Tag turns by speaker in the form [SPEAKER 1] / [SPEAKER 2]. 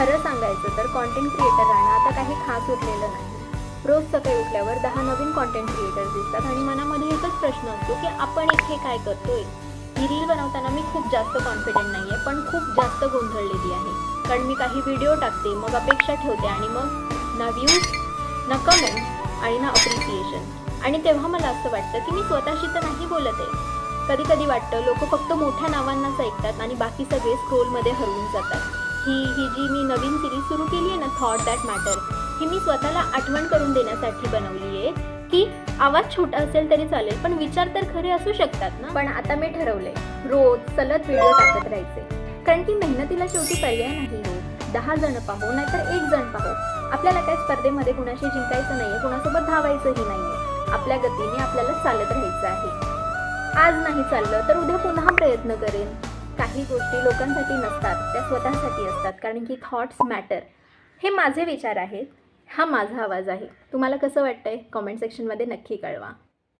[SPEAKER 1] खरं सांगायचं तर कंटेंट क्रिएटर राहणं आता काही खास उरलेलं नाही. रोज सकाळी उठल्यावर 10 नवीन कंटेंट क्रिएटर्स दिसतात आणि मनामध्ये एकच प्रश्न असतो की आपण इथे काय करतोय. ही रील बनवताना मी खूप जास्त कॉन्फिडंट नाही आहे, पण खूप जास्त गोंधळलेली आहे. कारण मी काही व्हिडिओ टाकते, मग अपेक्षा ठेवते आणि मग ना व्ह्यूज, ना कमेंट्स आणि ना अप्रिसिएशन. आणि तेव्हा मला असं वाटतं की मी स्वतःशी तर नाही बोलत आहे. कधी कधी वाटतं लोक फक्त मोठ्या नावांनाच ऐकतात आणि बाकी सगळे स्क्रोलमध्ये हरवून जातात. ही जी मी नवीन सिरीज सुरू केली आहे ना, थॉट दॅट मॅटर, ही मी स्वतःला आठवण करून देण्यासाठी बनवली आहे की आवाज छोटा असेल तरी चालेल, पण विचार तर खरे असू शकतात ना. पण आता मी ठरवलंय रोज सलग व्हिडिओ टाकत राहायचे, कारण की मेहनतीला शेवटी पर्याय नाही हो. 10 जण पाहू नाहीतर 1 जण पाहू, आपल्याला काही स्पर्धेमध्ये कुणाशी जिंकायचं नाहीये, कुणासोबत धावायचंही नाहीये. आपल्या गतीने आपल्याला चालत राहायचं आहे. आज नाही चाललं तर उद्या पुन्हा प्रयत्न करेन. काही गोष्टी लोकांसाठी नसतात, त्या स्वतःसाठी असतात, कारण की थॉट्स मॅटर. हे माझे विचार आहेत, हा माझा आवाज आहे. तुम्हाला कसं वाटतंय कॉमेंट सेक्शनमध्ये नक्की कळवा.